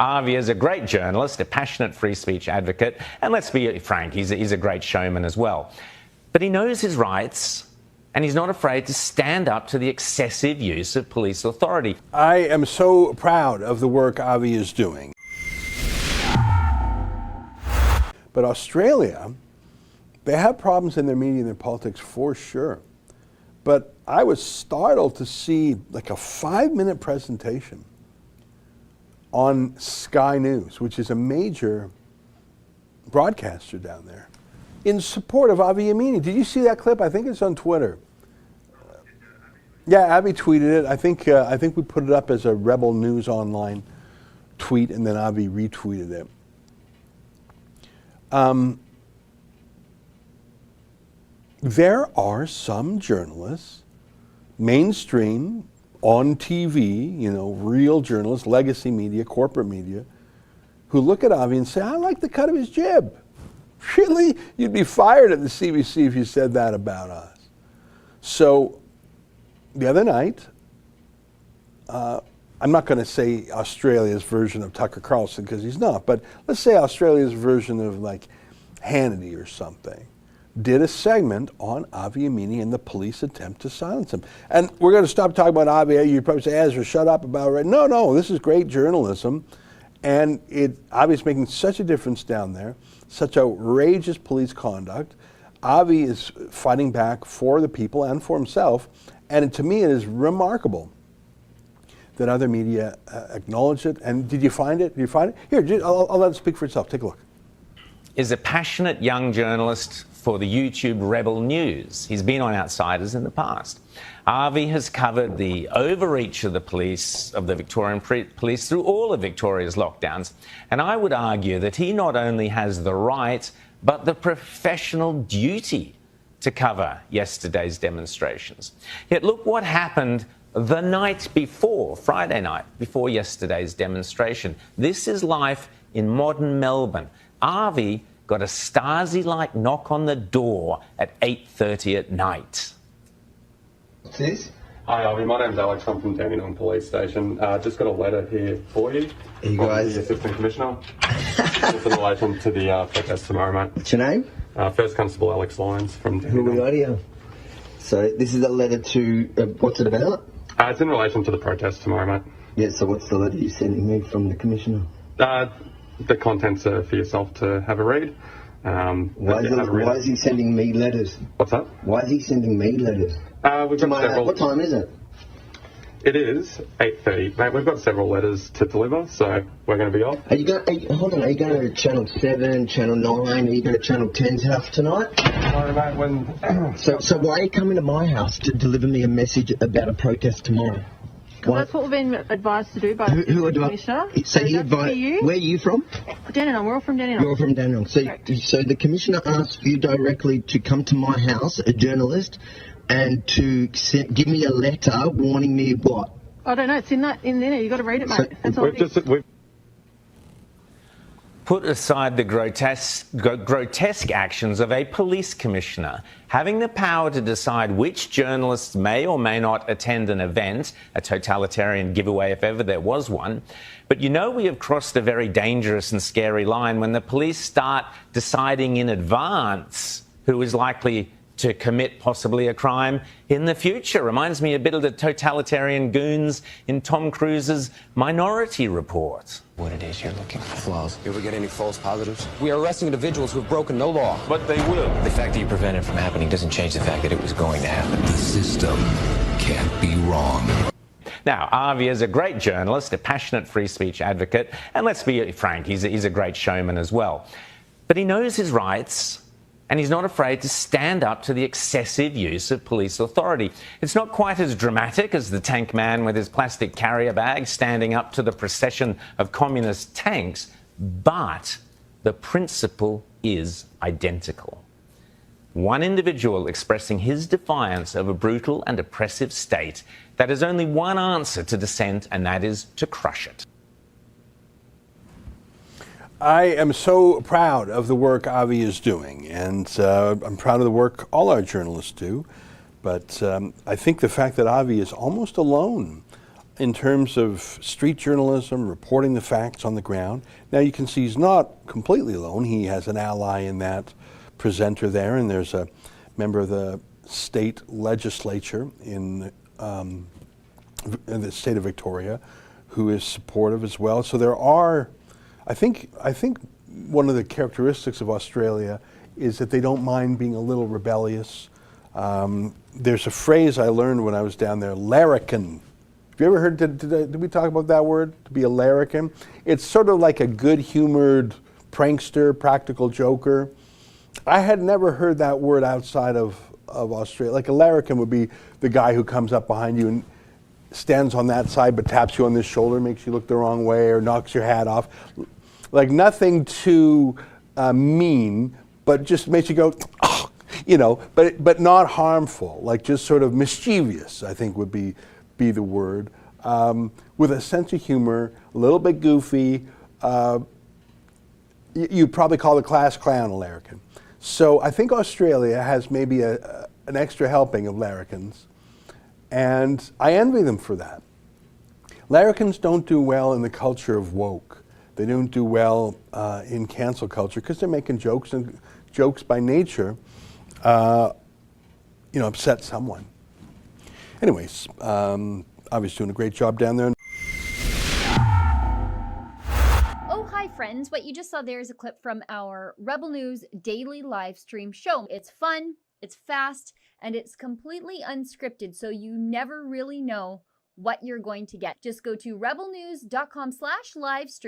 Avi is a great journalist, a passionate free speech advocate, and let's be frank, he's a great showman as well. But he knows his rights, and he's not afraid to stand up to the excessive use of police authority. I am so proud of the work Avi is doing. But Australia, they have problems in their media and their politics for sure. But I was startled to see like a 5-minute presentation on Sky News, which is a major broadcaster down there, in support of Avi Yemini. Did you see that clip? I think it's on Twitter. Yeah, Avi tweeted it. I think we put it up as a Rebel News Online tweet, and then Avi retweeted it. There are some journalists, mainstream, on TV, real journalists, legacy media, corporate media, who look at Avi and say, I like the cut of his jib. Really? You'd be fired at the CBC if you said that about us. So the other night, I'm not going to say Australia's version of Tucker Carlson because he's not, but let's say Australia's version of like Hannity or something, did a segment on Avi Yemini and the police attempt to silence him. And we're going to stop talking about Avi. You probably say, Ezra, shut up about it. No, this is great journalism. And Avi's making such a difference down there, such outrageous police conduct. Avi is fighting back for the people and for himself. And to me, it is remarkable that other media acknowledge it. And did you find it? Here, I'll let it speak for itself. Take a look. Is a passionate young journalist for the YouTube Rebel News. He's been on Outsiders in the past. Avi has covered the overreach of the police, of the Victorian police, through all of Victoria's lockdowns. And I would argue that he not only has the right, but the professional duty to cover yesterday's demonstrations. Yet look what happened the night before, Friday night, before yesterday's demonstration. This is life in modern Melbourne. Avi got a Stasi-like knock on the door at 8:30 at night. What's this? Hi, Avi. My name's Alex. I'm from Dandenong Police Station. Just got a letter here for you. You guys? The Assistant Commissioner. Just in relation to the protest tomorrow, mate. What's your name? First Constable Alex Lyons from Who Dandenong. are we on? So this is a letter to, what's it about? It's in relation to the protest tomorrow, mate. Yeah, so what's the letter you're sending me from the Commissioner? The contents are for yourself to have a read. Why is he sending me letters? What's that? Why is he sending me letters? We've got several. What time is it? It is 8:30, mate. We've got several letters to deliver, so we're going to be off. Are you going to Channel 7, Channel 9? Are you going to Channel 10's house tonight? No, mate. So why are you coming to my house to deliver me a message about a protest tomorrow? That's what we've been advised to do by the Commissioner. So he advised. Where are you from? Dandenong. We're all from Dandenong. You're from Dandenong. So the Commissioner asked you directly to come to my house, a journalist, and to give me a letter warning me what? I don't know. It's in there. You've got to read it, mate. That's all. We've Put aside the grotesque actions of a police commissioner having the power to decide which journalists may or may not attend an event, a totalitarian giveaway if ever there was one. But we have crossed a very dangerous and scary line when the police start deciding in advance who is likely to commit possibly a crime in the future. Reminds me a bit of the totalitarian goons in Tom Cruise's Minority Report. What it is you're looking for. Flaws. You ever get any false positives? We are arresting individuals who have broken no law. But they will. The fact that you prevent it from happening doesn't change the fact that it was going to happen. The system can't be wrong. Now, Avi is a great journalist, a passionate free speech advocate, and let's be frank, he's a great showman as well. But he knows his rights, and he's not afraid to stand up to the excessive use of police authority. It's not quite as dramatic as the tank man with his plastic carrier bag standing up to the procession of communist tanks, but the principle is identical. One individual expressing his defiance of a brutal and oppressive state that has only one answer to dissent, and that is to crush it. I am so proud of the work Avi is doing, and I'm proud of the work all our journalists do. But I think the fact that Avi is almost alone in terms of street journalism, reporting the facts on the ground. Now you can see he's not completely alone. He has an ally in that presenter there, and there's a member of the state legislature in the state of Victoria who is supportive as well. So there are, I think one of the characteristics of Australia is that they don't mind being a little rebellious. There's a phrase I learned when I was down there, larrikin. Have you ever heard, did we talk about that word, to be a larrikin? It's sort of like a good-humored prankster, practical joker. I had never heard that word outside of Australia. Like a larrikin would be the guy who comes up behind you and stands on that side but taps you on the shoulder, makes you look the wrong way, or knocks your hat off. Like nothing too mean, but just makes you go, oh, you know, but not harmful, like just sort of mischievous, I think would be the word, with a sense of humor, a little bit goofy. You'd probably call the class clown a larrikin. So I think Australia has maybe an extra helping of larrikins, and I envy them for that. Larrikins don't do well in the culture of woke. They don't do well in cancel culture because they're making jokes, and jokes by nature, upset someone. Anyways, Avi's doing a great job down there. Oh, hi friends. What you just saw there is a clip from our Rebel News daily live stream show. It's fun, it's fast, and it's completely unscripted, so you never really know what you're going to get. Just go to rebelnews.com/livestream